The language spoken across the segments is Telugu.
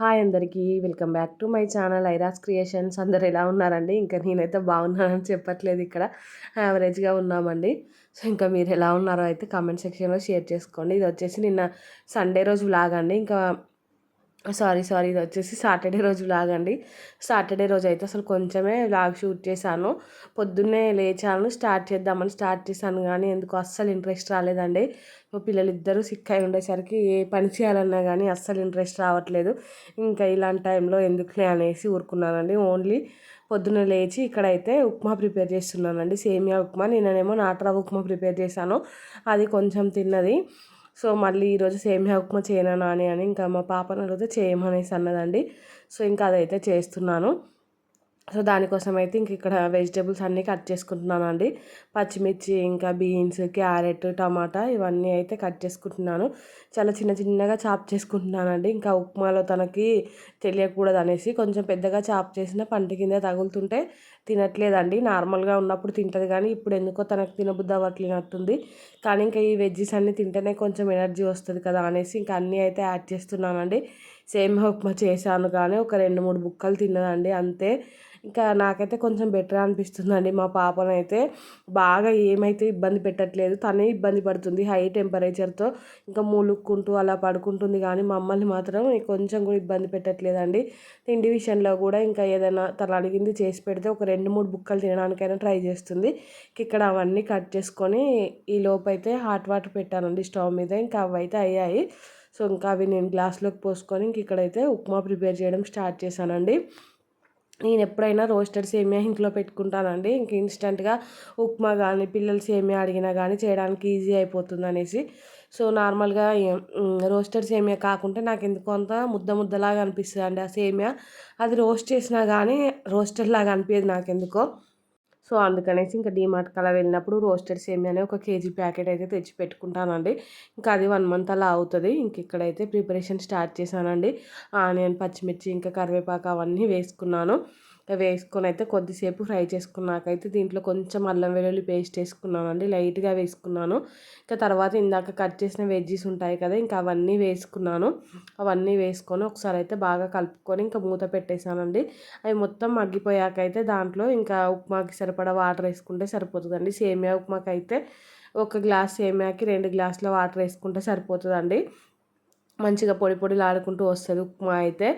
హాయ్ అందరికీ welcome back to my channel Airas creations. అందరు ఎలా ఉన్నారండి? ఇంకా నేనైతే బాగున్నానని చెప్పట్లేదు, ఇక్కడ యావరేజ్గా ఉన్నామండి. సో ఇంకా మీరు ఎలా ఉన్నారో అయితే కామెంట్ సెక్షన్లో షేర్ చేసుకోండి. ఇది వచ్చేసి నిన్న సండే రోజు వ్లాగ్ అండి. ఇంకా సారీ ఇది వచ్చేసి సాటర్డే రోజు వ్లాగ్ అండి. సాటర్డే రోజు అయితే అసలు కొంచెమే వ్లాగ్ షూట్ చేశాను. పొద్దున్నే లేచాను, స్టార్ట్ చేశాను కానీ ఎందుకు అస్సలు ఇంట్రెస్ట్ రాలేదండి. మా పిల్లలు ఇద్దరు సిక్ అయి ఉండేసరికి ఏ పని చేయాలన్నా కానీ అస్సలు ఇంట్రెస్ట్ రావట్లేదు. ఇంకా ఇలాంటి టైంలో ఎందుకులే అనేసి ఊరుకున్నానండి. ఓన్లీ పొద్దున్న లేచి ఇక్కడైతే ఉప్మా ప్రిపేర్ చేస్తున్నానండి, సేమియా ఉప్మా. నేనేమో నాటురవ్వ ఉప్మా ప్రిపేర్ చేశాను, అది కొంచెం తిన్నది. సో మళ్ళీ ఈరోజు సేమియా ఉప్మా చేయనా నాని అని ఇంకా మా పాపను అడిగితే చేయమనేసి అన్నదండి. సో ఇంకా అదైతే చేస్తున్నాను. సో దానికోసం అయితే ఇంక ఇక్కడ వెజిటేబుల్స్ అన్నీ కట్ చేసుకుంటున్నాను అండి. పచ్చిమిర్చి, ఇంకా బీన్స్, క్యారెట్, టమాటా ఇవన్నీ అయితే కట్ చేసుకుంటున్నాను. చాలా చిన్నగా చాప్ చేసుకుంటున్నానండి. ఇంకా ఉప్మాలో తనకి తెలియకూడదు అనేసి కొంచెం పెద్దగా చాప్ చేసిన పంట కింద తగులుతుంటే తినట్లేదండి. నార్మల్గా ఉన్నప్పుడు తింటుంది కానీ ఇప్పుడు ఎందుకో తనకు తినబుద్ధి అవ్వట్లేనట్టుంది. కానీ ఇంకా ఈ వెజ్జెస్ అన్నీ తింటేనే కొంచెం ఎనర్జీ వస్తుంది కదా అనేసి ఇంకా అన్నీ అయితే యాడ్ చేస్తున్నానండి. సేమియా ఉప్మా చేశాను కానీ ఒక 2-3 బుక్కలు తిన్నదండి అంతే. ఇంకా నాకైతే కొంచెం బెటర్ అనిపిస్తుందండి. మా పాపనైతే బాగా ఏమైతే ఇబ్బంది పెట్టట్లేదు, తనే ఇబ్బంది పడుతుంది హై టెంపరేచర్తో. ఇంకా మూలుక్కుంటూ అలా పడుకుంటుంది కానీ మమ్మల్ని మాత్రం కొంచెం కూడా ఇబ్బంది పెట్టట్లేదండి. తిండి విషయంలో కూడా ఇంకా ఏదైనా తను అడిగింది చేసి పెడితే ఒక 2-3 బుక్కలు తినడానికైనా ట్రై చేస్తుంది. ఇక్కడ అవన్నీ కట్ చేసుకొని ఈ లోపైతే హాట్ వాటర్ పెట్టానండి స్టవ్ మీద. ఇంకా అవి అయితే అయ్యాయి. సో ఇంకా అవి నేను గ్లాస్లోకి పోసుకొని ఇంక ఇక్కడైతే ఉప్మా ప్రిపేర్ చేయడం స్టార్ట్ చేశానండి. నేను ఎప్పుడైనా రోస్టెడ్ సేమియా ఇంట్లో పెట్టుకుంటానండి. ఇంక ఇన్స్టెంట్గా ఉప్మా కానీ పిల్లలు సేమియా అడిగినా కానీ చేయడానికి ఈజీ అయిపోతుంది అనేసి. సో నార్మల్గా రోస్టెడ్ సేమియా కాకుంటే నాకు ఎందుకో అంత ముద్దలాగా అనిపిస్తుంది అండి ఆ సేమియా. అది రోస్ట్ చేసినా కానీ రోస్టెడ్ లాగా అనిపించదు నాకు ఎందుకో. సో అందుకనేసి ఇంకా డీమార్ట్కి అలా వెళ్ళినప్పుడు రోస్టెడ్ సేమియానే ఒక కేజీ ప్యాకెట్ అయితే తెచ్చి పెట్టుకుంటానండి. ఇంకా అది 1 మంత్ అలా అవుతుంది. ఇంక ఇక్కడైతే ప్రిపరేషన్ స్టార్ట్ చేశానండి. ఆనియన్, పచ్చిమిర్చి, ఇంకా కరివేపాకు అవన్నీ వేసుకున్నాను. వేసుకొని అయితే కొద్దిసేపు ఫ్రై చేసుకున్నాకైతే దీంట్లో కొంచెం అల్లం వెల్లుల్లి పేస్ట్ వేసుకున్నానండి, లైట్గా వేసుకున్నాను. ఇంకా తర్వాత ఇందాక కట్ చేసిన వెజ్జీస్ ఉంటాయి కదా, ఇంకా అవన్నీ వేసుకున్నాను. అవన్నీ వేసుకొని ఒకసారి అయితే బాగా కలుపుకొని ఇంకా మూత పెట్టేశానండి. అవి మొత్తం మగ్గిపోయాకైతే దాంట్లో ఇంకా ఉప్మాకి సరిపడా వాటర్ వేసుకుంటే సరిపోతుందండి. సేమియా ఉప్మాకి అయితే ఒక గ్లాస్ సేమియాకి 2 గ్లాసుల వాటర్ వేసుకుంటే సరిపోతుందండి. మంచిగా పొడిలాడుకుంటూ వస్తుంది ఉప్మా అయితే.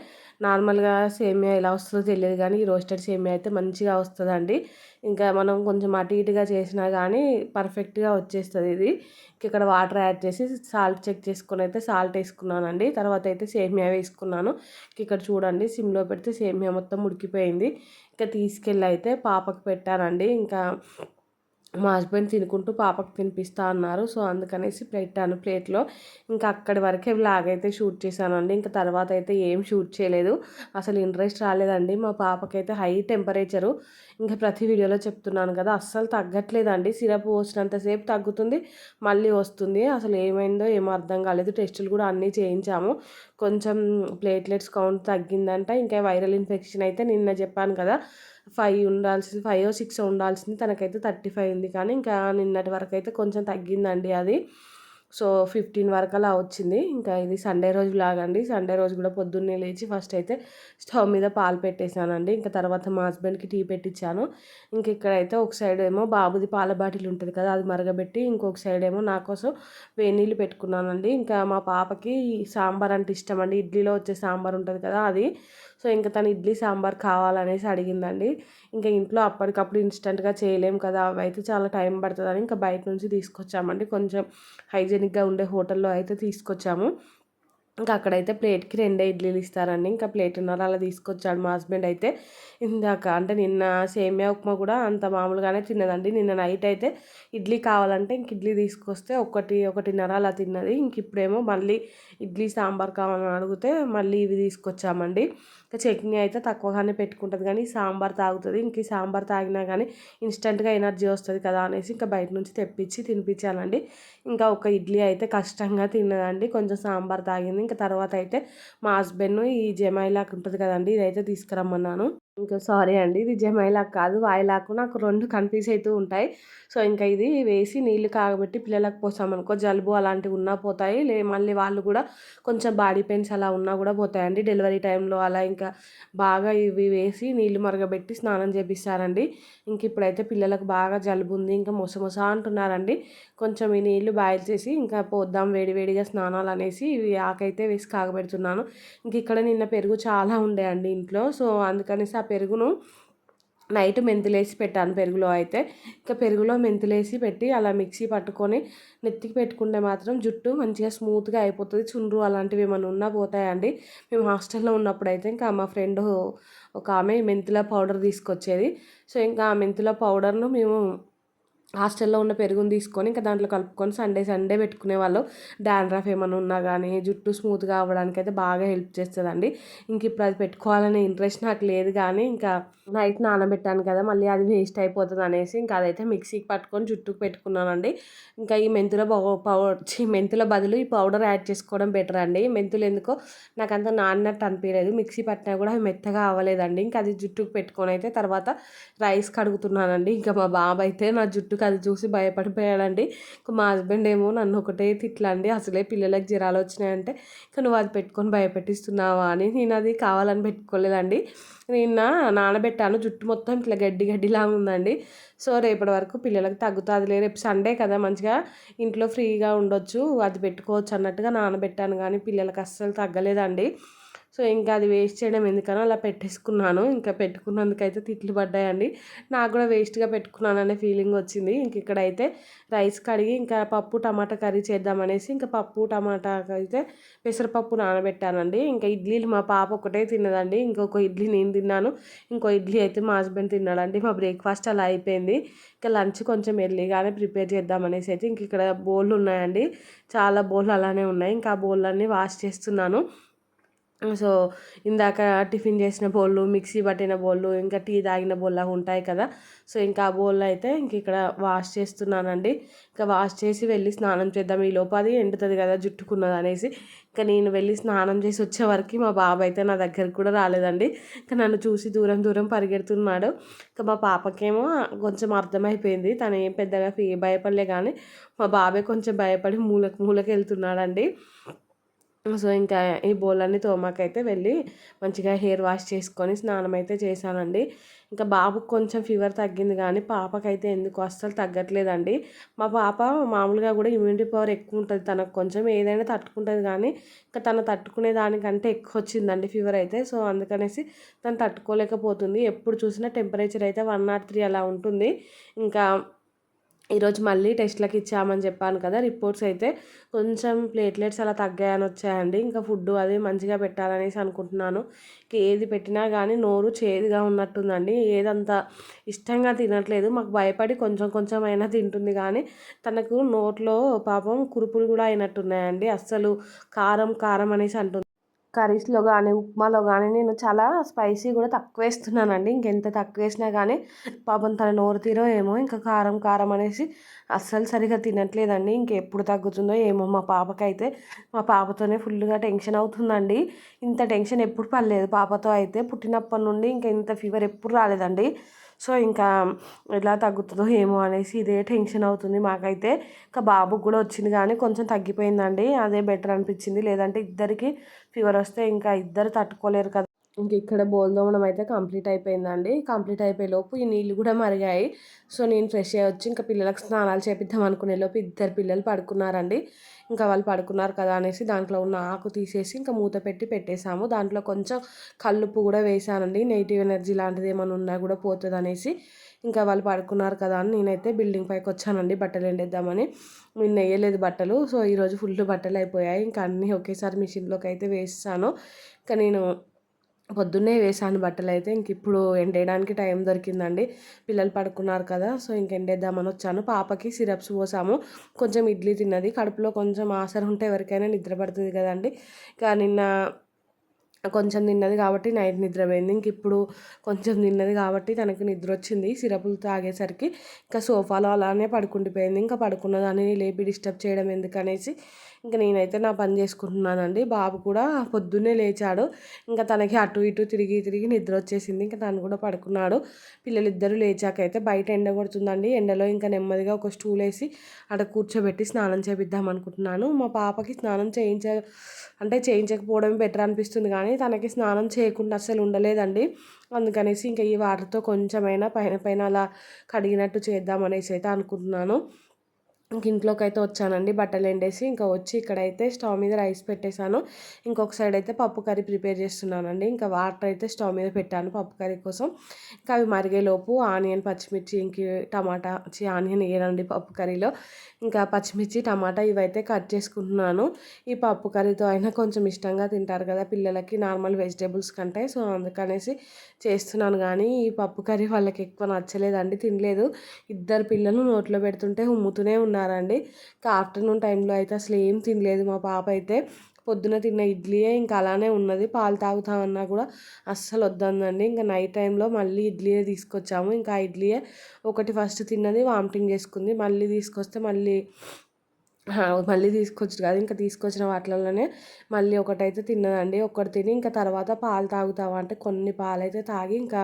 నార్మల్గా సేమియా ఎలా వస్తుందో తెలియదు కానీ ఈ రోస్టెడ్ సేమియా అయితే మంచిగా వస్తుందండి. ఇంకా మనం కొంచెం అటు ఇటుగా చేసినా కానీ పర్ఫెక్ట్గా వచ్చేస్తుంది ఇది. ఇక్కడ వాటర్ యాడ్ చేసి సాల్ట్ చెక్ చేసుకొని అయితే సాల్ట్ వేసుకున్నానండి. తర్వాత అయితే సేమియా వేసుకున్నాను. ఇక్కడ చూడండి సిమ్లో పెడితే సేమియా మొత్తం ఉడికిపోయింది. ఇంకా తీసుకెళ్ళి అయితే పాపకు పెట్టానండి. ఇంకా మా హస్బెండ్ తినుకుంటూ పాపకు తినిపిస్తా అన్నారు. సో అందుకనేసి పెట్టాను ప్లేట్లో. ఇంకా అక్కడి వరకే వ్లాగ్ అయితే షూట్ చేశానండి. ఇంకా తర్వాత అయితే ఏం షూట్ చేయలేదు, అసలు ఇంట్రెస్ట్ రాలేదండి. మా పాపకైతే హై టెంపరేచరు. ఇంకా ప్రతి వీడియోలో చెప్తున్నాను కదా, అస్సలు తగ్గట్లేదండి. సిరప్ పోసినంతసేపు తగ్గుతుంది, మళ్ళీ వస్తుంది. అసలు ఏమైందో ఏమో అర్థం కాలేదు. టెస్టులు కూడా అన్నీ చేయించాము. కొంచెం ప్లేట్లెట్స్ కౌంట్ తగ్గిందంట. ఇంకా వైరల్ ఇన్ఫెక్షన్ అయితే నిన్న చెప్పాను కదా 5 or 6 ఉండాల్సింది, తనకైతే 35 ఉంది. కానీ ఇంకా నిన్నటి వరకు అయితే కొంచెం తగ్గిందండి అది. సో 15 వరకు అలా వచ్చింది. ఇంకా ఇది సండే రోజు లాగండి. సండే రోజు కూడా పొద్దున్నే లేచి ఫస్ట్ అయితే స్టవ్ మీద పాలు పెట్టేశానండి. ఇంకా తర్వాత మా హస్బెండ్కి టీ పెట్టించాను. ఇంక ఇక్కడైతే ఒక సైడ్ ఏమో బాబుది పాల బాటిల్ ఉంటుంది కదా, అది మరగబెట్టి ఇంకొక సైడ్ ఏమో నా కోసం వేడి నీళ్ళు పెట్టుకున్నానండి. ఇంకా మా పాపకి సాంబార్ అంటే ఇష్టం అండి. ఇడ్లీలో వచ్చే సాంబార్ ఉంటుంది కదా అది. సో ఇంకా తను ఇడ్లీ సాంబార్ కావాలనేసి అడిగిందండి. ఇంకా ఇంట్లో అప్పటికప్పుడు ఇన్స్టెంట్గా చేయలేము కదా, అవి అయితే చాలా టైం పడుతుందని ఇంకా బయట నుంచి తీసుకొచ్చామండి. కొంచెం హైజెనిక్గా ఉండే హోటల్లో అయితే తీసుకొచ్చాము. ఇంకా అక్కడైతే ప్లేట్కి 2 ఇడ్లీలు ఇస్తారండి. ఇంకా ప్లేటున్నర అలా తీసుకొచ్చాడు మా హస్బెండ్ అయితే. ఇందాక అంటే నిన్న సేమియా ఉప్మా కూడా అంత మామూలుగానే తిన్నదండి. నిన్న నైట్ అయితే ఇడ్లీ కావాలంటే ఇంక ఇడ్లీ తీసుకొస్తే ఒకటిన్నర అలా తిన్నది. ఇంక ఇప్పుడేమో మళ్ళీ ఇడ్లీ సాంబార్ కావాలని అడిగితే మళ్ళీ ఇవి తీసుకొచ్చామండి. ఇంకా చట్నీ అయితే తక్కువగానే పెట్టుకుంటుంది కానీ సాంబార్ తాగుతుంది. ఇంక ఈ సాంబార్ తాగినా కానీ ఇన్స్టెంట్గా ఎనర్జీ వస్తుంది కదా అనేసి ఇంకా బయట నుంచి తెప్పించి తినిపించానండి. ఇంకా ఒక ఇడ్లీ అయితే కష్టంగా తిన్నదండి, కొంచెం సాంబార్ తాగింది. ఇంకా తర్వాత అయితే మా హస్బెండ్ ఈ జమైలాకు ఉంటుంది కదండి, ఇదైతే తీసుకురమ్మన్నాను. ఇంకా సారీ అండి. ఇది జమైలాకు కాదు, వాయిలాకు. నాకు 2 కన్‌ఫ్యూజ్ అయితూ ఉంటాయి. సో, ఇంకా ఇది వేసి నీళ్లు కాగబెట్టి పిల్లలకు పోసామనుకో జలుబు అలాంటివి ఉన్నా పోతాయి. మళ్ళీ వాళ్ళు కూడా కొంచెం బాడీ పెయిన్స్ అలా ఉన్నా కూడా పోతాయండి. డెలివరీ టైంలో అలా ఇంకా బాగా ఇవి వేసి నీళ్లు మరగబెట్టి స్నానం చేపిస్తారండి. ఇంక ఇప్పుడైతే పిల్లలకు బాగా జలుబు ఉంది. ఇంకా మొసమొస అంటున్నారండి. కొంచెం ఈ నీళ్లు బాయిల్ చేసి ఇంకా పోద్దాం వేడి వేడిగా స్నానాలు అనేసి ఇవి ఆకైతే వేసి కాగబెడుతున్నాను. ఇంక ఇక్కడ నిన్న పెరుగు చాలా ఉండే అండి ఇంట్లో. సో, అందుకనేసి ఆ పెరుగును నైట్ మెంతులేసి పెట్టాను పెరుగులో అయితే. ఇంకా పెరుగులో మెంతులేసి పెట్టి అలా మిక్సీ పట్టుకొని నెత్తికి పెట్టుకుంటే మాత్రం జుట్టు మంచిగా స్మూత్గా అయిపోతుంది. చుండ్రు అలాంటివి ఏమైనా ఉన్నా పోతాయండి. మేము హాస్టల్లో ఉన్నప్పుడైతే ఇంకా మా ఫ్రెండ్ ఒక ఆమె మెంతుల పౌడర్ తీసుకొచ్చేది. సో, ఇంకా ఆ మెంతుల పౌడర్ను మేము హాస్టల్లో ఉన్న పెరుగుని తీసుకొని ఇంకా దాంట్లో కలుపుకొని సండే సండే పెట్టుకునేవాళ్ళం. డాండ్రఫ్ ఏమైనా ఉన్నా కానీ జుట్టు స్మూత్గా అవ్వడానికి అయితే బాగా హెల్ప్ చేస్తుందండి. ఇంక ఇప్పుడు అది పెట్టుకోవాలనే ఇంట్రెస్ట్ నాకు లేదు కానీ ఇంకా నైట్ నానబెట్టాను కదా, మళ్ళీ అది వేస్ట్ అయిపోతుంది అనేసి ఇంకా అదైతే మిక్సీకి పట్టుకొని జుట్టుకు పెట్టుకున్నానండి. ఇంకా ఈ మెంతుల బదులు ఈ పౌడర్ యాడ్ చేసుకోవడం బెటర్ అండి. మెంతులు ఎందుకో నాకు అంత నానినట్టు అనిపించలేదు. మిక్సీ పట్టినా కూడా అవి మెత్తగా అవ్వలేదండి. ఇంకా అది జుట్టుకు పెట్టుకొని అయితే తర్వాత రైస్ కడుగుతున్నానండి. ఇంకా మా బాబు అయితే నా జుట్టుకు అది చూసి భయపడిపోయాడండి. మా హస్బెండ్ ఏమో నన్ను ఒకటే తిట్లండి, అసలే పిల్లలకి జ్వరాలు వచ్చినాయంటే ఇంకా నువ్వు అది పెట్టుకొని భయపెట్టిస్తున్నావా అని. నేను అది కావాలని పెట్టుకోలేదండి. నిన్న నానబెట్టాను, జుట్టు మొత్తం ఇట్లా గడ్డి గడ్డిలాగా ఉందండి. సో, రేపటి వరకు పిల్లలకు తగ్గుతుందిలే, రేపు సండే కదా మంచిగా ఇంట్లో ఫ్రీగా ఉండొచ్చు, అది పెట్టుకోవచ్చు అన్నట్టుగా నానబెట్టాను కానీ పిల్లలకు అస్సలు తగ్గలేదండి. సో, ఇంకా అది వేస్ట్ చేయడం ఎందుకనో అలా పెట్టేసుకున్నాను. ఇంకా పెట్టుకున్నందుకైతే తిట్లు పడ్డాయండి. నాకు కూడా వేస్ట్గా పెట్టుకున్నాననే ఫీలింగ్ వచ్చింది. ఇంక ఇక్కడైతే రైస్ కడిగి ఇంకా పప్పు టమాటా కర్రీ చేద్దామనేసి ఇంకా పప్పు టమాటా అయితే పెసరపప్పు నానబెట్టానండి. ఇంకా ఇడ్లీలు మా పాప ఒకటే తిన్నదండి. ఇంకొక ఇడ్లీ నేను తిన్నాను, ఇంకో ఇడ్లీ అయితే మా హస్బెండ్ తిన్నాడండి. మా బ్రేక్ఫాస్ట్ అలా అయిపోయింది. ఇంకా లంచ్ కొంచెం ఎర్లీగానే ప్రిపేర్ చేద్దామనేసి అయితే ఇంక ఇక్కడ బౌళ్ళు ఉన్నాయండి, చాలా బౌళ్ళు అలానే ఉన్నాయి. ఇంకా ఆ బౌళ్ళన్నీ వాష్ చేస్తున్నాను. సో, ఇందాక టిఫిన్ చేసిన బౌళ్ళు, మిక్సీ పట్టిన బౌళ్ళు, ఇంకా టీ తాగిన బౌళ్ళు ఉంటాయి కదా. సో, ఇంకా ఆ బౌళ్ళు అయితే ఇంక ఇక్కడ వాష్ చేస్తున్నానండి. ఇంకా వాష్ చేసి వెళ్ళి స్నానం చేద్దాం, ఈ లోపు అది ఎండుతుంది కదా జుట్టుకున్నది అనేసి ఇంకా నేను వెళ్ళి స్నానం చేసి వచ్చే వరకు మా బాబు అయితే నా దగ్గరికి కూడా రాలేదండి. ఇంకా నన్ను చూసి దూరం దూరం పరిగెడుతున్నాడు. ఇంకా మా పాపకేమో కొంచెం అర్థమైపోయింది, తను ఏం పెద్దగా భయపడలే కానీ మా బాబే కొంచెం భయపడి మూలకి వెళ్తున్నాడండి. సో, ఇంకా ఈ బౌలన్నీ తోమాకైతే వెళ్ళి మంచిగా హెయిర్ వాష్ చేసుకొని స్నానం అయితే చేశానండి. ఇంకా బాబుకు కొంచెం ఫీవర్ తగ్గింది కానీ పాపకైతే ఎందుకు అస్సలు తగ్గట్లేదండి. మా పాప మామూలుగా కూడా ఇమ్యూనిటీ పవర్ ఎక్కువ ఉంటుంది, తనకు కొంచెం ఏదైనా తట్టుకుంటుంది కానీ ఇంకా తను తట్టుకునే దానికంటే ఎక్కువ వచ్చిందండి ఫీవర్ అయితే. సో, అందుకనేసి తను తట్టుకోలేకపోతుంది. ఎప్పుడు చూసినా టెంపరేచర్ అయితే 103 అలా ఉంటుంది. ఇంకా ఈరోజు మళ్ళీ టెస్ట్లకి ఇచ్చామని చెప్పాను కదా, రిపోర్ట్స్ అయితే కొంచెం ప్లేట్లెట్స్ అలా తగ్గాయని వచ్చాయండి. ఇంకా ఫుడ్ అది మంచిగా పెట్టాలనేసి అనుకుంటున్నాను. ఏది పెట్టినా కానీ నోరు చేదుగా ఉన్నట్టుందండి, ఏదంతా ఇష్టంగా తినట్లేదు. మాకు భయపడి కొంచెం కొంచెం అయినా తింటుంది కానీ తనకు నోట్లో పాపం కురుపులు కూడా అయినట్టున్నాయండి. అస్సలు కారం కారం అనేసి అంటుంది. కర్రీస్లో కానీ ఉప్మాలో కానీ నేను చాలా స్పైసీ కూడా తక్కువ వేస్తున్నానండి. ఇంకెంత తక్కువ వేసినా కానీ పాపం తన నోరు తీరో ఏమో ఇంకా కారం కారం అనేసి అస్సలు సరిగా తినట్లేదండి. ఇంకెప్పుడు తగ్గుతుందో ఏమో మా పాపకైతే. మా పాపతోనే ఫుల్గా టెన్షన్ అవుతుందండి. ఇంత టెన్షన్ ఎప్పుడు పడలేదు పాపతో అయితే, పుట్టినప్పటి నుండి ఇంకా ఇంత ఫీవర్ ఎప్పుడు రాలేదండి. సో, ఇంకా ఎలా తగ్గుతుందో ఏమో అనేసి ఇదే టెన్షన్ అవుతుంది మాకైతే. ఇంకా బాబుకు కూడా వచ్చింది కానీ కొంచెం తగ్గిపోయిందండి, అదే బెటర్ అనిపించింది. లేదంటే ఇద్దరికి ఫీవర్ వస్తే ఇంకా ఇద్దరు తట్టుకోలేరు కదా. ఇంక ఇక్కడ బోల్ తోమడం అయితే కంప్లీట్ అయిపోయిందండి. కంప్లీట్ అయిపోయే లోపు ఈ నీళ్ళు కూడా మరిగాయి. సో, నేను ఫ్రెష్ అయ్యి వచ్చి ఇంకా పిల్లలకు స్నానాలు చేపిద్దాం అనుకునే లోపు ఇద్దరు పిల్లలు పడుకున్నారండి. ఇంకా వాళ్ళు పడుకున్నారు కదా అనేసి దాంట్లో ఉన్న ఆకు తీసేసి ఇంకా మూత పెట్టేసాము. దాంట్లో కొంచెం కల్లుప్పు కూడా వేసానండి, నెగిటివ్ ఎనర్జీ లాంటిది ఏమైనా ఉన్నా కూడా పోతుంది అనేసి. ఇంకా వాళ్ళు పడుకున్నారు కదా అని నేనైతే బిల్డింగ్ పైకి వచ్చానండి బట్టలు ఎండేద్దామని. నిన్న వేయలేదు బట్టలు. సో, ఈరోజు ఫుల్ బట్టలు అయిపోయాయి. ఇంకా అన్నీ ఒకేసారి మిషన్లోకి అయితే వేసాను. ఇంకా నేను పొద్దున్నే వేసాను బట్టలు అయితే. ఇంక ఇప్పుడు ఎండేయడానికి టైం దొరికిందండి, పిల్లలు పడుకున్నారు కదా. సో, ఇంక ఎండేద్దామని వచ్చాను. పాపకి సిరప్స్ పోసాము, కొంచెం ఇడ్లీ తిన్నది, కడుపులో కొంచెం ఆసర ఉంటే ఎవరికైనా నిద్ర పడుతుంది కదండి. ఇంకా నిన్న కొంచెం తిన్నది కాబట్టి నైట్ నిద్రపోయింది. ఇంక ఇప్పుడు కొంచెం తిన్నది కాబట్టి తనకి నిద్ర వచ్చింది సిరపులు తాగేసరికి. ఇంకా సోఫాలో అలానే పడుకుండిపోయింది. ఇంకా పడుకున్నదాన్ని లేపి డిస్టర్బ్ చేయడం ఎందుకనేసి ఇంకా నేనైతే నా పని చేసుకుంటున్నానండి. బాబు కూడా పొద్దున్నే లేచాడు. ఇంకా తనకి అటు ఇటు తిరిగి తిరిగి నిద్ర వచ్చేసింది. ఇంకా తను కూడా పడుకున్నాడు. పిల్లలిద్దరూ లేచాకైతే బయట ఎండ కొడుతుందండి. ఎండలో ఇంకా నెమ్మదిగా ఒక స్టూల్ వేసి అక్కడ కూర్చోబెట్టి స్నానం చేపిద్దాం అనుకుంటున్నాను. మా పాపకి స్నానం చేయించకపోవడం బెటర్ అనిపిస్తుంది, కానీ తనకి స్నానం చేయకుండా అస్సలు ఉండలేదండి. అందుకనేసి ఇంకా ఈ వాటర్తో కొంచెమైనా పైన పైన అలా కడిగినట్టు చేద్దాం అనేసి అయితే అనుకుంటున్నాను. ఇంక ఇంట్లోకి అయితే వచ్చానండి, బట్టలు ఎండేసి ఇంకా వచ్చి ఇక్కడైతే స్టవ్ మీద రైస్ పెట్టేశాను. ఇంకొక సైడ్ అయితే పప్పు కర్రీ ప్రిపేర్ చేస్తున్నానండి. ఇంకా వాటర్ అయితే స్టవ్ మీద పెట్టాను పప్పు కర్రీ కోసం. ఇంకా అవి మరిగేలోపు ఆనియన్, పచ్చిమిర్చి, ఇంక టమాటా ఆనియన్ వేయనండి పప్పు కర్రీలో. ఇంకా పచ్చిమిర్చి, టమాటా ఇవైతే కట్ చేసుకుంటున్నాను. ఈ పప్పు కర్రీతో అయినా కొంచెం ఇష్టంగా తింటారు కదా పిల్లలకి, నార్మల్ వెజిటేబుల్స్ కంటే. సో అందుకనేసి చేస్తున్నాను, కానీ ఈ పప్పు కర్రీ వాళ్ళకి ఎక్కువ నచ్చలేదండి, తినలేదు. ఇద్దరు పిల్లలు నోట్లో పెడుతుంటే ఉమ్ముతూనే ఉన్నారండి. ఇంకా ఆఫ్టర్నూన్ టైంలో అయితే అసలు ఏం తినలేదు మా పాప అయితే. పొద్దున తిన్న ఇడ్లీయే ఇంకా అలానే ఉన్నది. పాలు తాగుతామన్నా కూడా అస్సలు వద్దందండి. ఇంకా నైట్ టైంలో మళ్ళీ ఇడ్లీయే తీసుకొచ్చాము. ఇంకా ఆ ఇడ్లీయే ఒకటి ఫస్ట్ తిన్నది, వామిటింగ్ చేసుకుంది. మళ్ళీ తీసుకొస్తే మళ్ళీ తీసుకొచ్చారు కదా, ఇంకా తీసుకొచ్చిన వాటిలలోనే మళ్ళీ ఒకటైతే తిన్నదండి. ఒకటి తిని ఇంకా తర్వాత పాలు తాగుతావా అంటే కొన్ని పాలు అయితే తాగి ఇంకా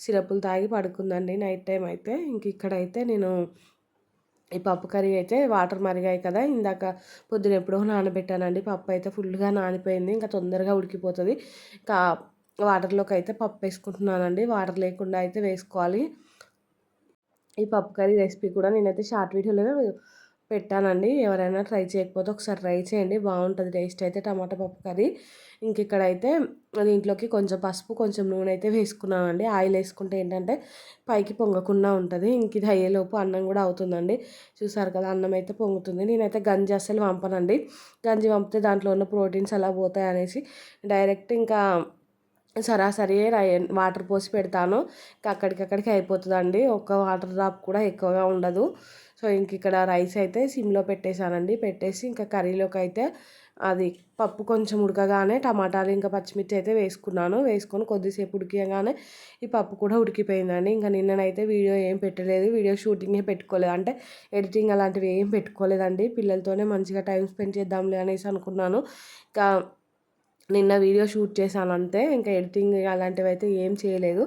సిరపులు తాగి పడుకుందండి నైట్ టైం అయితే. ఇంక ఇక్కడైతే నేను ఈ పప్పు కర్రీ అయితే వాటర్ మరిగాయి కదా, ఇందాక పొద్దున ఎప్పుడో నానబెట్టానండి. పప్పు అయితే ఫుల్గా నానిపోయింది, ఇంకా తొందరగా ఉడికిపోతుంది. ఇంకా వాటర్లోకి అయితే పప్పు వేసుకుంటున్నానండి. వాటర్ లేకుండా అయితే వేసుకోవాలి. ఈ పప్పు కర్రీ రెసిపీ కూడా నేనైతే షార్ట్ వీడియోలో పెట్టానండి. ఎవరైనా ట్రై చేయకపోతే ఒకసారి ట్రై చేయండి, బాగుంటుంది టేస్ట్ అయితే టమాటా పప్పు కర్రీ. ఇంక ఇక్కడైతే దీంట్లోకి కొంచెం పసుపు, కొంచెం నూనె అయితే వేసుకున్నానండి. ఆయిల్ వేసుకుంటే ఏంటంటే పైకి పొంగకుండా ఉంటుంది. ఇంక ఇది అయ్యేలోపు అన్నం కూడా అవుతుందండి. చూసారు కదా, అన్నం అయితే పొంగుతుంది. నేనైతే గంజి అస్సలు వంపనండి. గంజి వంపితే దాంట్లో ఉన్న ప్రోటీన్స్ అలా పోతాయి అనేసి డైరెక్ట్ ఇంకా సరాసరి వాటర్ పోసి పెడతాను. అక్కడికక్కడికి అయిపోతుందండి. ఒక్క వాటర్ డ్రాప్ కూడా ఎక్కువగా ఉండదు. సో ఇంక ఇక్కడ రైస్ అయితే సిమ్లో పెట్టేశానండి. పెట్టేసి ఇంకా కర్రీలోకి అయితే అది పప్పు కొంచెం ఉడకగానే టమాటాలు ఇంకా పచ్చిమిర్చి అయితే వేసుకున్నాను. వేసుకొని కొద్దిసేపు ఉడికగానే ఈ పప్పు కూడా ఉడికిపోయిందండి. ఇంకా నిన్ననైతే వీడియో ఏం పెట్టలేదు, వీడియో షూటింగే పెట్టుకోలేదు, అంటే ఎడిటింగ్ అలాంటివి ఏం పెట్టుకోలేదండి. పిల్లలతోనే మంచిగా టైం స్పెండ్ చేద్దాంలే అనేసి అనుకున్నాను. ఇంకా నిన్న వీడియో షూట్ చేశాను అంతే, ఇంకా ఎడిటింగ్ అలాంటివి అయితే ఏం చేయలేదు.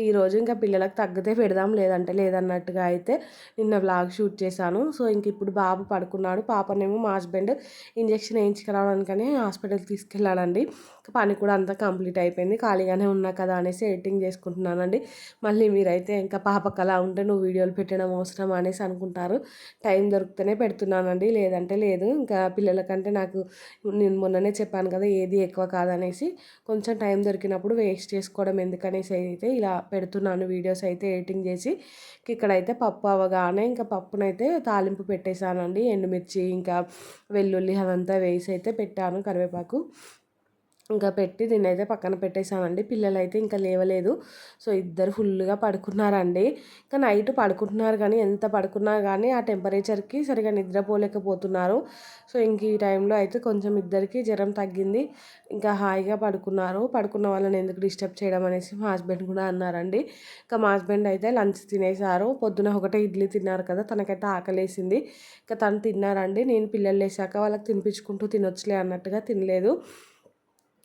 ఈరోజు ఇంకా పిల్లలకు తగ్గితే పెడదాం, లేదంటే లేదన్నట్టుగా అయితే నిన్న వ్లాగ్ షూట్ చేశాను. సో ఇంక ఇప్పుడు బాబు పడుకున్నాడు. పాపనేమో మా హస్బెండ్ ఇంజెక్షన్ వేయించుకురావడానికని హాస్పిటల్కి తీసుకెళ్ళాడండి. పని కూడా అంతా కంప్లీట్ అయిపోయింది. ఖాళీగానే ఉన్నా కదా అనేసి ఎడిటింగ్ చేసుకుంటున్నానండి. మళ్ళీ మీరైతే ఇంకా పాపకు అలా ఉంటే నువ్వు వీడియోలు పెట్టడం అవసరం అనేసి అనుకుంటారు. టైం దొరికితేనే పెడుతున్నానండి, లేదంటే లేదు. ఇంకా పిల్లలకంటే నాకు, నేను మొన్ననే చెప్పాను కదా ఏది ఎక్కువ కాదనేసి, కొంచెం టైం దొరికినప్పుడు వేస్ట్ చేసుకోవడం ఎందుకనేసి అయితే ఇలా పెడుతున్నాను వీడియోస్ అయితే ఎడిటింగ్ చేసి. ఇక్కడైతే పప్పు అవగానే ఇంకా పప్పునైతే తాలింపు పెట్టేశానండి. ఎండుమిర్చి ఇంకా వెల్లుల్లి అదంతా వేసి అయితే పెట్టాను, కరివేపాకు ఇంకా పెట్టి దీన్నైతే పక్కన పెట్టేశానండి. పిల్లలైతే ఇంకా లేవలేదు. సో ఇద్దరు ఫుల్గా పడుకున్నారండి. ఇంకా నైట్ పడుకుంటున్నారు, కానీ ఎంత పడుకున్నా కానీ ఆ టెంపరేచర్కి సరిగా నిద్రపోలేకపోతున్నారు. సో ఇంక ఈ టైంలో అయితే కొంచెం ఇద్దరికి జ్వరం తగ్గింది. ఇంకా హాయిగా పడుకున్నారు. పడుకున్న వాళ్ళని ఎందుకు డిస్టర్బ్ చేయడం అనేసి మా హస్బెండ్ కూడా అన్నారండి. ఇంకా మా హస్బెండ్ అయితే లంచ్ తినేశారు. పొద్దున ఒకటే ఇడ్లీ తిన్నారు కదా, తనకైతే ఆకలేసింది. ఇంకా తను తిన్నారండి. నేను పిల్లలు లేసాక వాళ్ళకి తినిపించుకుంటూ తినొచ్చులే అన్నట్టుగా తినలేదు.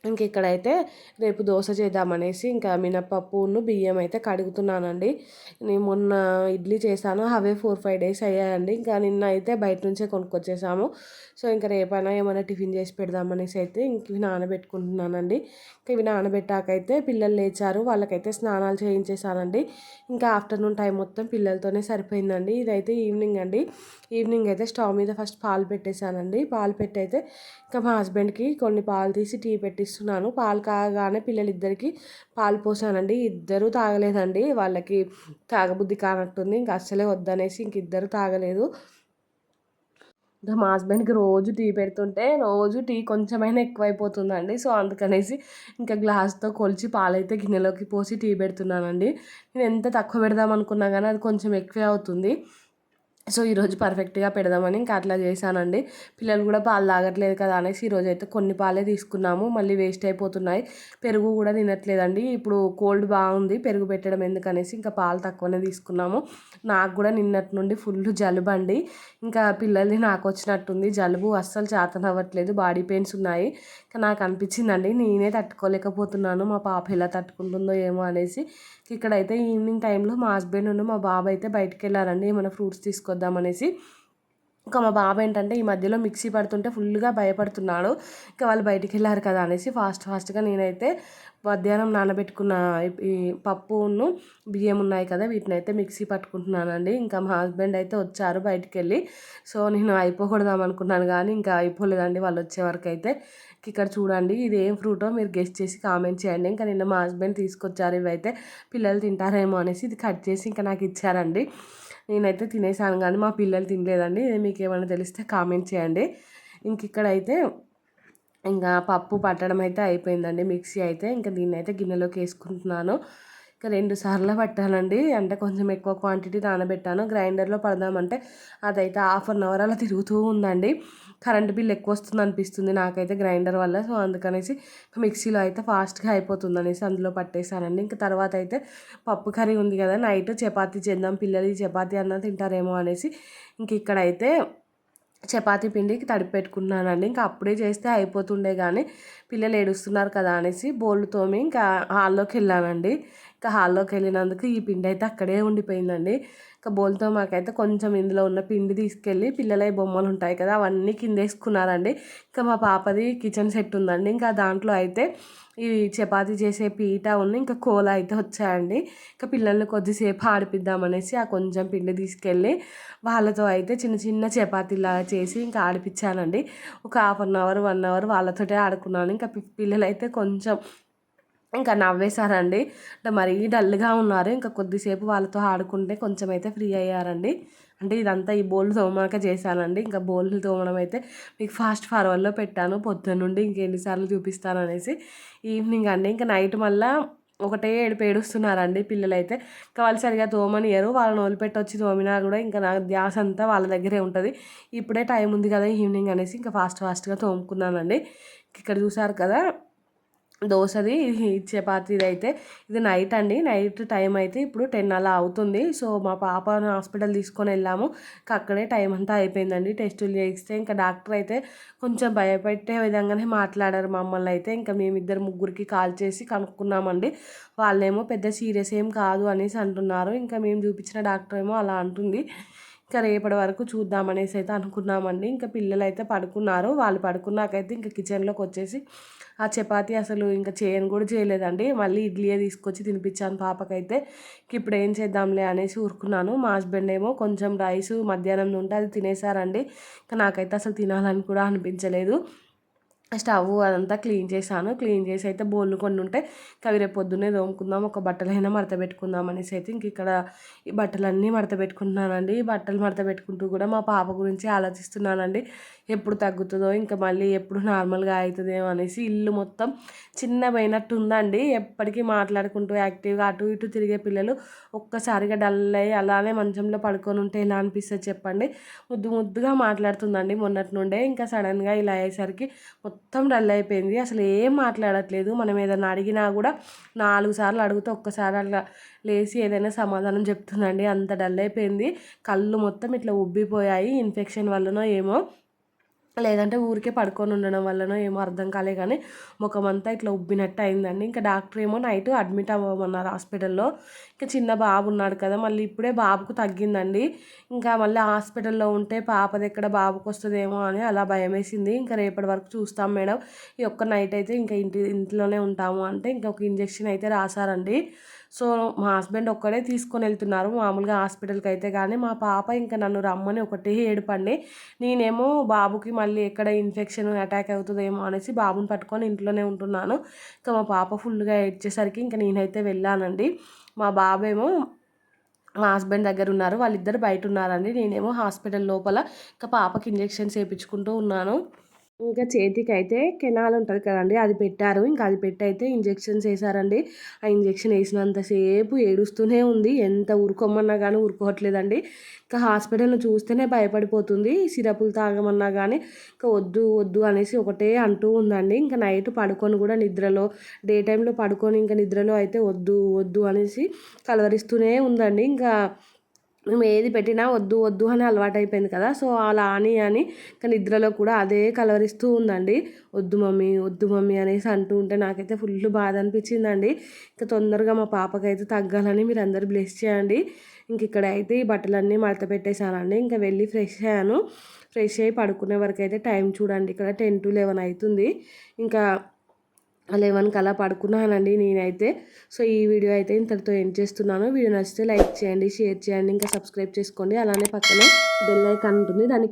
ఇంక ఇక్కడైతే రేపు దోశ చేద్దామనేసి ఇంకా మినపప్పును బియ్యం అయితే కడుగుతున్నానండి. నేను మొన్న ఇడ్లీ చేశాను, అవే 4-5 డేస్ అయ్యాయండి. ఇంకా నిన్న అయితే బయట నుంచే కొనుక్కొచ్చేసాము. సో ఇంకా రేపైనా ఏమైనా టిఫిన్ చేసి పెడదామనేసి అయితే ఇంక ఇవి నానబెట్టుకుంటున్నానండి. ఇంకా ఇవి నానబెట్టాకైతే పిల్లలు లేచారు, వాళ్ళకైతే స్నానాలు చేయించేసానండి. ఇంకా ఆఫ్టర్నూన్ టైం మొత్తం పిల్లలతోనే సరిపోయిందండి. ఇదైతే ఈవినింగ్ అండి. ఈవినింగ్ అయితే స్టవ్ మీద ఫస్ట్ పాలు పెట్టేశానండి. పాలు పెట్టి అయితే ఇంకా మా హస్బెండ్కి కొన్ని పాలు తీసి టీ పెట్టిస్తున్నాను. పాలు కాగానే పిల్లలిద్దరికి పాలు పోసానండి. ఇద్దరు తాగలేదండి, వాళ్ళకి తాగబుద్ధి కానట్టుంది. ఇంకా అస్సలే వద్దనేసి ఇంక ఇద్దరు తాగలేదు. ఇంకా మా హస్బెండ్కి రోజు టీ పెడుతుంటే రోజు టీ కొంచెమైనా ఎక్కువైపోతుందండి. సో అందుకనేసి ఇంకా గ్లాస్తో కొలిచి పాలైతే గిన్నెలోకి పోసి టీ పెడుతున్నానండి. నేను ఎంత తక్కువ పెడదాం అనుకున్నా కానీ అది కొంచెం ఎక్కువే అవుతుంది. సో ఈరోజు పర్ఫెక్ట్గా పెడదామని ఇంకా అట్లా చేశానండి. పిల్లలు కూడా పాలు తాగట్లేదు కదా అనేసి ఈరోజు అయితే కొన్ని పాలే తీసుకున్నాము. మళ్ళీ వేస్ట్ అయిపోతున్నాయి. పెరుగు కూడా తినట్లేదండి. ఇప్పుడు కోల్డ్ బాగుంది, పెరుగు పెట్టడం ఎందుకనేసి ఇంకా పాలు తక్కువనే తీసుకున్నాము. నాకు కూడా నిన్నటి నుండి ఫుల్ జలుబు అండి. ఇంకా పిల్లల్ని నాకు వచ్చినట్టుంది జలుబు. అస్సలు చేతనవ్వట్లేదు, బాడీ పెయిన్స్ ఉన్నాయి. ఇంకా నాకు అనిపించిందండి నేనే తట్టుకోలేకపోతున్నాను, మా పాప ఎలా తట్టుకుంటుందో ఏమో అనేసి. ఇక్కడైతే ఈవినింగ్ టైంలో మా హస్బెండ్ మా బాబు అయితే బయటికి వెళ్ళారండి ఏమైనా ఫ్రూట్స్ తీసుకొద్దామనేసి. ఇంకా మా బాబు ఏంటంటే ఈ మధ్యలో మిక్సీ పడుతుంటే ఫుల్గా భయపడుతున్నాడు. ఇంకా వాళ్ళు బయటికి వెళ్ళారు కదా అనేసి ఫాస్ట్గా నేనైతే మధ్యాహ్నం నానబెట్టుకున్న ఈ పప్పును బియ్యం ఉన్నాయి కదా, వీటిని అయితే మిక్సీ పట్టుకుంటున్నానండి. ఇంకా మా హస్బెండ్ అయితే వచ్చారు బయటికి వెళ్ళి. సో నేను అయిపోకూడదాం అనుకున్నాను కానీ ఇంకా అయిపోలేదండి వాళ్ళు వచ్చే వరకు అయితే. ఇక్కడ చూడండి ఇది ఏం ఫ్రూటో మీరు గెస్ట్ చేసి కామెంట్ చేయండి. ఇంకా నిన్న మా హస్బెండ్ తీసుకొచ్చారు. ఇవైతే పిల్లలు తింటారేమో అనేసి ఇది కట్ చేసి ఇంకా నాకు ఇచ్చారండి. నేనైతే తినేసాను కానీ మా పిల్లలు తినలేదండి. మీకు ఏమైనా తెలిస్తే కామెంట్ చేయండి. ఇంక ఇక్కడైతే ఇంకా పప్పు పట్టడం అయితే అయిపోయిందండి. మిక్సీ అయితే ఇంకా దీన్ని అయితే గిన్నెలోకి వేసుకుంటున్నాను. ఇంకా 2 సార్లు పట్టానండి. అంటే కొంచెం ఎక్కువ క్వాంటిటీ నానబెట్టాను. గ్రైండర్లో పడదామంటే అదైతే హాఫ్ అన్ అవర్ అలా తిరుగుతూ ఉందండి. కరెంట్ బిల్ ఎక్కువ వస్తుంది అనిపిస్తుంది నాకైతే గ్రైండర్ వల్ల. సో అందుకనేసి మిక్సీలో అయితే ఫాస్ట్గా అయిపోతుంది అనేసి అందులో పట్టేశానండి. ఇంకా తర్వాత అయితే పప్పు కర్రీ ఉంది కదా, నైట్ చపాతీ చేద్దాం, పిల్లలు చపాతీ అన్న తింటారేమో అనేసి ఇంక ఇక్కడైతే చపాతీ పిండికి తడిపి పెట్టుకున్నానండి. ఇంకా అప్పుడే చేస్తే అయిపోతుండే కానీ పిల్లలు ఏడుస్తున్నారు కదా అనేసి బోళ్ళు తోమి ఇంకా హాల్లోకి వెళ్ళానండి. ఇంకా హాల్లోకి వెళ్ళినందుకు ఈ పిండి అయితే అక్కడే ఉండిపోయిందండి. ఇంకా బోల్తో మాకైతే కొంచెం ఇందులో ఉన్న పిండి తీసుకెళ్ళి పిల్లలై బొమ్మలు ఉంటాయి కదా అవన్నీ కింద వేసుకున్నారండి. ఇంకా మా పాపది కిచెన్ సెట్ ఉందండి. ఇంకా దాంట్లో అయితే ఈ చపాతీ చేసే పీట ఉన్న ఇంకా కోల అయితే వచ్చాయండి. ఇంకా పిల్లల్ని కొద్దిసేపు ఆడిపిద్దామనేసి ఆ కొంచెం పిండి తీసుకెళ్ళి వాళ్ళతో అయితే చిన్న చిన్న చపాతీలాగా చేసి ఇంకా ఆడిపించానండి. ఒక హాఫ్ అన్ అవర్ 1 అవర్ వాళ్ళతోటే ఆడుకున్నాను. ఇంకా పిల్లలు అయితే కొంచెం ఇంకా నవ్వేశారండి. అంటే మరీ డల్గా ఉన్నారు. ఇంకా కొద్దిసేపు వాళ్ళతో ఆడుకుంటే కొంచెం అయితే ఫ్రీ అయ్యారండి. అంటే ఇదంతా ఈ బోళ్ళు తోమాక చేశానండి. ఇంకా బోళ్ళు తోమడం అయితే మీకు ఫాస్ట్ ఫార్వర్డ్లో పెట్టాను పొద్దున్న నుండి ఇంకెన్నిసార్లు చూపిస్తాను అనేసి. ఈవినింగ్ అండి ఇంకా నైట్ మళ్ళీ ఒకటే ఏడుస్తున్నారండి పిల్లలైతే. ఇంకా వాళ్ళు సరిగా తోమనియరు. వాళ్ళని వదిలిపెట్టి వచ్చి తోమినా కూడా ఇంకా నా ధ్యాస అంతా వాళ్ళ దగ్గరే ఉంటుంది. ఇప్పుడే టైం ఉంది కదా ఈవినింగ్ అనేసి ఇంకా ఫాస్ట్గా తోముకున్నానండి. ఇక్కడ చూసారు కదా దోశది చపాతీది అయితే ఇది నైట్ అండి. నైట్ టైం అయితే ఇప్పుడు 10 అలా అవుతుంది. సో మా పాపను హాస్పిటల్ తీసుకొని వెళ్ళాము. అక్కడే టైం అంతా అయిపోయిందండి. టెస్టులు చేయిస్తే ఇంకా డాక్టర్ అయితే కొంచెం భయపెట్టే విధంగానే మాట్లాడారు మమ్మల్ని అయితే. ఇంకా మేమిద్దరు ముగ్గురికి కాల్ చేసి కనుక్కున్నామండి. వాళ్ళేమో పెద్ద సీరియస్ ఏం కాదు అనేసి అంటున్నారు. ఇంకా మేము చూపించిన డాక్టర్ ఏమో అలా అంటుంది. ఇంకా రేపటి వరకు చూద్దామనేసి అయితే అనుకున్నామండి. ఇంకా పిల్లలు అయితే పడుకున్నారు. వాళ్ళు పడుకున్నాకైతే ఇంకా కిచెన్లోకి వచ్చేసి ఆ చపాతీ అసలు ఇంకా చేయను కూడా చేయలేదండి. మళ్ళీ ఇడ్లీయే తీసుకొచ్చి తినిపించాను పాపకైతే. ఇప్పుడు ఏం చేద్దాంలే అనేసి ఊరుకున్నాను. మా హస్బెండ్ ఏమో కొంచెం రైస్ మధ్యాహ్నం ఉంటే అది తినేసారండి. ఇంకా నాకైతే అసలు తినాలని కూడా అనిపించలేదు. స్టవ్ అదంతా క్లీన్ చేశాను. క్లీన్ చేసి అయితే బోళ్ళు కొన్ని ఉంటే అవి రేపు పొద్దున్నే తోముకుందాం, ఒక బట్టలైనా మడత పెట్టుకుందాం అనేసి అయితే ఇంక ఇక్కడ ఈ బట్టలన్నీ మడత పెట్టుకుంటున్నానండి. ఈ బట్టలు మడత పెట్టుకుంటూ కూడా మా పాప గురించి ఆలోచిస్తున్నానండి. ఎప్పుడు తగ్గుతుందో, ఇంకా మళ్ళీ ఎప్పుడు నార్మల్గా అవుతుందేమో అనేసి. ఇల్లు మొత్తం చిన్నపోయినట్టు ఉందండి. ఎప్పటికీ మాట్లాడుకుంటూ యాక్టివ్గా అటు ఇటు తిరిగే పిల్లలు ఒక్కసారిగా డల్ అయ్యి అలానే మంచంలో పడుకొని ఉంటే ఎలా అనిపిస్తుంది చెప్పండి. ముద్దుగా మాట్లాడుతుందండి మొన్నటి నుండే. ఇంకా సడన్గా ఇలా అయ్యేసరికి మొత్తం డల్ అయిపోయింది. అసలు ఏం మాట్లాడట్లేదు. మనం ఏదైనా అడిగినా కూడా 4 సార్లు అడిగితే ఒక్కసారి అలా లేచి ఏదైనా సమాధానం చెప్తుందండి. అంత డల్ అయిపోయింది. కళ్ళు మొత్తం ఇట్లా ఉబ్బిపోయాయి. ఇన్ఫెక్షన్ వల్లనో ఏమో, లేదంటే ఊరికే పడుకొని ఉండడం వల్లనో ఏమో అర్థం కాలే కానీ ముఖం అంతా ఇట్లా ఉబ్బినట్టు అయిందండి. ఇంకా డాక్టర్ ఏమో నైట్ అడ్మిట్ అవ్వమన్నారు హాస్పిటల్లో. ఇంకా చిన్న బాబు ఉన్నాడు కదా, మళ్ళీ ఇప్పుడే బాబుకు తగ్గిందండి. ఇంకా మళ్ళీ హాస్పిటల్లో ఉంటే పాపది ఎక్కడ బాబుకు వస్తుందేమో అని అలా భయం వేసింది. ఇంకా రేపటి వరకు చూస్తాం మేడం, ఈ ఒక్క నైట్ అయితే ఇంకా ఇంట్లోనే ఉంటాము అంటే ఇంకా ఒక ఇంజెక్షన్ అయితే రాశారండి. సో మా హస్బెండ్ ఒక్కడే తీసుకొని వెళ్తున్నారు మామూలుగా హాస్పిటల్కి అయితే. కానీ మా పాప ఇంకా నన్ను రమ్మని ఒకటే ఏడుపండి. నేనేమో బాబుకి మళ్ళీ ఎక్కడ ఇన్ఫెక్షన్ అటాక్ అవుతుందేమో అనేసి బాబుని పట్టుకొని ఇంట్లోనే ఉంటున్నాను. ఇంకా మా పాప ఫుల్గా ఏడ్చేసరికి ఇంకా నేనైతే వెళ్ళానండి. మా బాబేమో మా హస్బెండ్ దగ్గర ఉన్నారు, వాళ్ళిద్దరు బయట ఉన్నారండి. నేనేమో హాస్పిటల్ లోపల ఇంకా పాపకి ఇంజెక్షన్స్ వేయించుకుంటూ ఉన్నాను. ఇంకా చేతికైతే కెనాల్ ఉంటది కదండీ! అది పెట్టారు. ఇంకా అది పెట్టయితే ఇంజెక్షన్స్ ఏసారండి. ఆ ఇంజెక్షన్ ఏసినంత సేపు ఏడుస్తూనే ఉంది. ఎంత ఊరుకోమన్నా గానీ ఊరుకోవట్లేదండి. ఇంకా హాస్పిటల్‌లో చూస్తేనే భయపడిపోతుంది. సిరపులు తాగమన్నా గానీ ఇంకా వద్దు, వద్దు అనేసి ఒకటే అంటూ ఉందండి. ఇంకా నైట్ పడుకొని గూడా నిద్రలో డే టైమ్‌లో పడుకొని ఇంకా నిద్రలో అయితే వద్దు, వద్దు అనేసి కలవరిస్తూనే ఉందండి. ఇంకా మేము ఏది పెట్టినా వద్దు వద్దు అని అలవాటైపోయింది కదా! సో, అలా అని ఇంకా నిద్రలో కూడా అదే కలవరిస్తూ ఉందండి. వద్దు మమ్మీ, వద్దు మమ్మీ అనేసి అంటూ ఉంటే నాకైతే ఫుల్లు బాధ అనిపించిందండి. ఇంకా తొందరగా మా పాపకైతే తగ్గాలని మీరందరూ బ్లెస్ చేయండి. ఇంక ఇక్కడైతే ఈ బట్టలన్నీ మడత పెట్టేశానండి. ఇంకా వెళ్ళి ఫ్రెష్ అయ్యాను. ఫ్రెష్ అయ్యి పడుకునే వరకైతే టైం చూడండి ఇక్కడ 10-11 అయితుంది. ఇంకా 11కి అలా పడుకున్నానండి నేనైతే. సో, ఈ వీడియో అయితే ఇంతటితో ఎండ్ చేస్తున్నాను. వీడియో నచ్చితే లైక్ చేయండి, షేర్ చేయండి, ఇంకా సబ్స్క్రైబ్ చేసుకోండి. అలానే పక్కనే బెల్ ఐకాన్ ఉంటుంది. దాన్ని